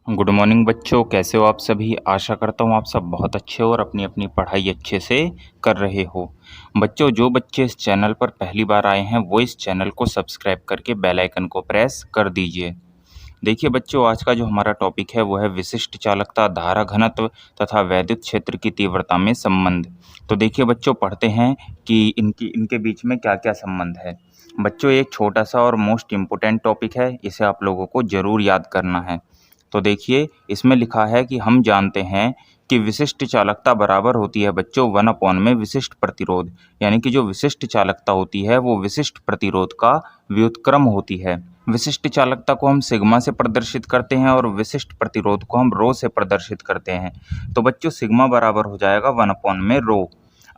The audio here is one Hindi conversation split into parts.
गुड मॉर्निंग बच्चों, कैसे हो आप सभी। आशा करता हूँ आप सब बहुत अच्छे हो और अपनी अपनी पढ़ाई अच्छे से कर रहे हो। बच्चों, जो बच्चे इस चैनल पर पहली बार आए हैं वो इस चैनल को सब्सक्राइब करके बेल आइकन को प्रेस कर दीजिए। देखिए बच्चों, आज का जो हमारा टॉपिक है वो है विशिष्ट चालकता, धारा घनत्व तथा वैद्युत क्षेत्र की तीव्रता में संबंध। तो देखिए बच्चों, पढ़ते हैं कि इनके बीच में क्या क्या संबंध है। बच्चों, एक छोटा सा और मोस्ट इम्पोर्टेंट टॉपिक है, इसे आप लोगों को ज़रूर याद करना है। तो देखिए, इसमें लिखा है कि हम जानते हैं कि विशिष्ट चालकता बराबर होती है बच्चों 1 में विशिष्ट प्रतिरोध। यानी कि जो विशिष्ट चालकता होती है वो विशिष्ट प्रतिरोध का व्युत्क्रम होती है। विशिष्ट चालकता को हम सिग्मा से प्रदर्शित करते हैं और विशिष्ट प्रतिरोध को हम रो से प्रदर्शित करते हैं। तो बच्चों, सिग्मा बराबर हो जाएगा 1 में रो।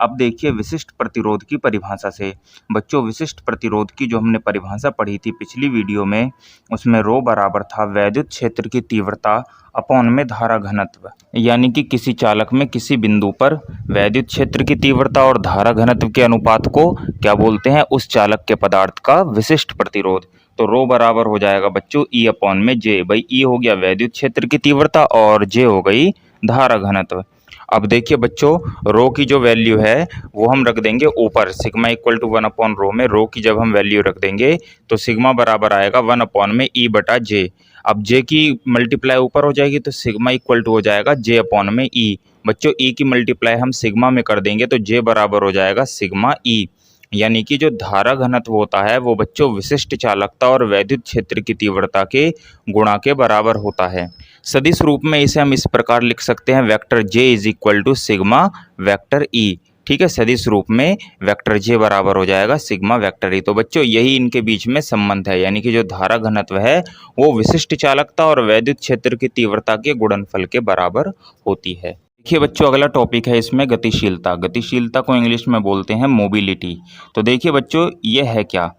अब देखिए विशिष्ट प्रतिरोध की परिभाषा से। बच्चों, विशिष्ट प्रतिरोध की जो हमने परिभाषा पढ़ी थी पिछली वीडियो में, उसमें रो बराबर था वैद्युत क्षेत्र की तीव्रता अपॉन में धारा घनत्व। यानी कि किसी चालक में किसी बिंदु पर वैद्युत क्षेत्र की तीव्रता और धारा घनत्व के अनुपात को क्या बोलते हैं, उस चालक के पदार्थ का विशिष्ट प्रतिरोध। तो रो बराबर हो जाएगा बच्चों ई अपॉन में जे। भाई ई हो गया वैद्युत क्षेत्र की तीव्रता और जे हो गई धारा घनत्व। अब देखिए बच्चों, रो की जो वैल्यू है वो हम रख देंगे ऊपर, सिग्मा इक्वल टू 1 रो में रो की जब हम वैल्यू रख देंगे तो सिग्मा बराबर आएगा 1 में ई बटा जे। अब जे की मल्टीप्लाई ऊपर हो जाएगी तो सिग्मा इक्वल टू हो जाएगा जे अपॉन में ई। बच्चों, ई की मल्टीप्लाई हम सिग्मा में कर देंगे तो जे बराबर हो जाएगा सिग्मा ई। यानी कि जो धारा घनत्व होता है वो बच्चों विशिष्ट चालकता और वैद्युत क्षेत्र की तीव्रता के गुणा के बराबर होता है। सदिश रूप में इसे हम इस प्रकार लिख सकते हैं, vector J is equal to sigma vector E. ठीक है, सदिश रूप में वेक्टर जे बराबर हो जाएगा सिग्मा वेक्टर ई। तो बच्चों, यही इनके बीच में संबंध है, यानी कि जो धारा घनत्व है वो विशिष्ट चालकता और वैद्युत क्षेत्र की तीव्रता के गुणनफल के बराबर होती है। देखिए बच्चों, अगला टॉपिक है इसमें गतिशीलता। गतिशीलता को इंग्लिश में बोलते हैं मोबिलिटी। तो देखिए बच्चों, ये है क्या।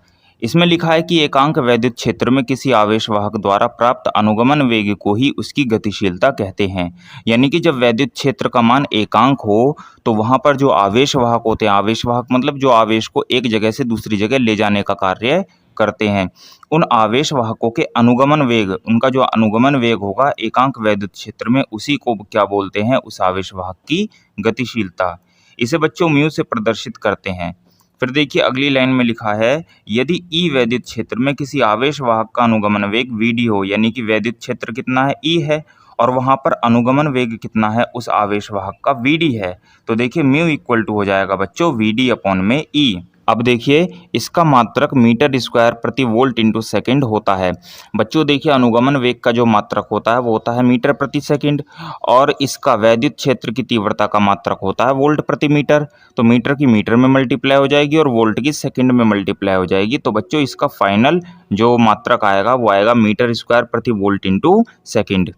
इसमें लिखा है कि एकांक वैद्युत क्षेत्र में किसी आवेश वाहक द्वारा प्राप्त अनुगमन वेग को ही उसकी गतिशीलता कहते हैं। यानी कि जब वैद्युत क्षेत्र का मान एकांक हो तो वहाँ पर जो आवेश वाहक होते हैं, आवेश वाहक मतलब जो आवेश को एक जगह से दूसरी जगह ले जाने का कार्य करते हैं, उन आवेश वाहकों के अनुगमन वेग, उनका जो अनुगमन वेग होगा एकांक वैद्युत क्षेत्र में, उसी को क्या बोलते हैं, उस आवेश वाहक की गतिशीलता। इसे बच्चों म्यू से प्रदर्शित करते हैं। फिर देखिए अगली लाइन में लिखा है, यदि ई वैद्युत क्षेत्र में किसी आवेश वाहक का अनुगमन वेग वीडी हो, यानी कि वैद्युत क्षेत्र कितना है ई है और वहां पर अनुगमन वेग कितना है उस आवेश वाहक का वीडी है, तो देखिए म्यू इक्वल टू हो जाएगा बच्चों वीडी अपॉन में ई। अब देखिए इसका मात्रक मीटर स्क्वायर प्रति वोल्ट इंटू सेकेंड होता है। बच्चों देखिए, अनुगमन वेग का जो मात्रक होता है वो होता है मीटर प्रति सेकंड और इसका वैद्युत क्षेत्र की तीव्रता का मात्रक होता है वोल्ट प्रति मीटर। तो मीटर की मीटर में मल्टीप्लाई हो जाएगी और वोल्ट की सेकंड में मल्टीप्लाई हो जाएगी। तो बच्चों, इसका फाइनल जो मात्रक आएगा वो आएगा मीटर स्क्वायर प्रति वोल्ट इंटू सेकेंड।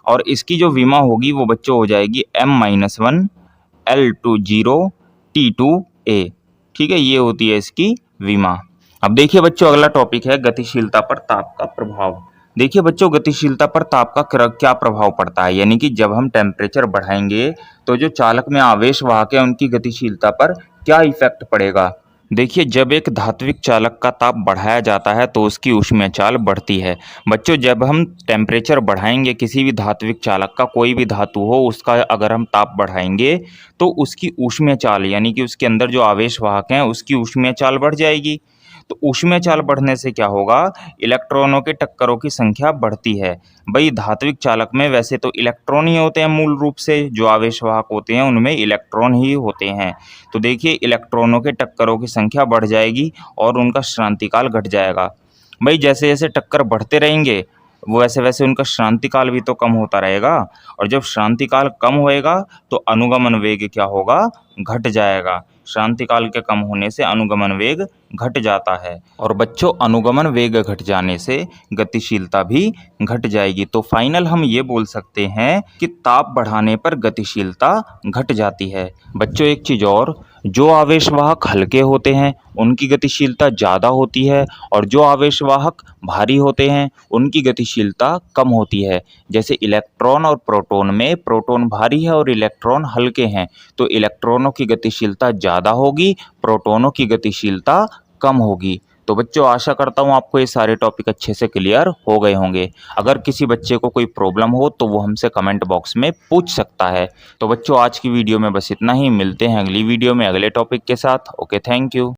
और इसकी जो विमा होगी वो बच्चों हो जाएगी m-1 L20 T2a। ठीक है, ये होती है इसकी विमा। अब देखिए बच्चों, अगला टॉपिक है गतिशीलता पर ताप का प्रभाव। देखिए बच्चों, गतिशीलता पर ताप का क्या प्रभाव पड़ता है, यानी कि जब हम टेम्परेचर बढ़ाएंगे तो जो चालक में आवेश वाहक है उनकी गतिशीलता पर क्या इफेक्ट पड़ेगा। देखिए, जब एक धात्विक चालक का ताप बढ़ाया जाता है तो उसकी ऊष्मीय चाल बढ़ती है। बच्चों, जब हम टेम्परेचर बढ़ाएंगे किसी भी धात्विक चालक का, कोई भी धातु हो उसका अगर हम ताप बढ़ाएंगे तो उसकी ऊष्मीय चाल, यानी कि उसके अंदर जो आवेश वाहक हैं उसकी ऊष्मीय चाल बढ़ जाएगी। तो ऊष्मीय चाल बढ़ने से क्या होगा, इलेक्ट्रॉनों के टक्करों की संख्या बढ़ती है। भाई धात्विक चालक में वैसे तो इलेक्ट्रॉन ही होते हैं, मूल रूप से जो आवेश वाहक होते हैं उनमें इलेक्ट्रॉन ही होते हैं। तो देखिए इलेक्ट्रॉनों के टक्करों की संख्या बढ़ जाएगी और उनका श्रांतिकाल घट जाएगा। भाई जैसे जैसे टक्कर बढ़ते रहेंगे वो वैसे वैसे उनका श्रांतिकाल भी तो कम होता रहेगा, और जब श्रांतिकाल कम होएगा तो अनुगमन वेग क्या होगा, घट जाएगा। श्रांतिकाल के कम होने से अनुगमन वेग घट जाता है और बच्चों अनुगमन वेग घट जाने से गतिशीलता भी घट जाएगी। तो फाइनल हम ये बोल सकते हैं कि ताप बढ़ाने पर गतिशीलता घट जाती है। बच्चों एक चीज़ और, जो आवेशवाहक हल्के होते हैं उनकी गतिशीलता ज़्यादा होती है और जो आवेशवाहक भारी होते हैं उनकी गतिशीलता कम होती है। जैसे इलेक्ट्रॉन और प्रोटॉन में प्रोटॉन भारी है और इलेक्ट्रॉन हल्के हैं, तो इलेक्ट्रॉनों की गतिशीलता ज़्यादा होगी, प्रोटॉनों की गतिशीलता कम होगी। तो बच्चों आशा करता हूँ आपको ये सारे टॉपिक अच्छे से क्लियर हो गए होंगे। अगर किसी बच्चे को कोई प्रॉब्लम हो तो वो हमसे कमेंट बॉक्स में पूछ सकता है। तो बच्चों आज की वीडियो में बस इतना ही, मिलते हैं अगली वीडियो में अगले टॉपिक के साथ। Okay, thank you.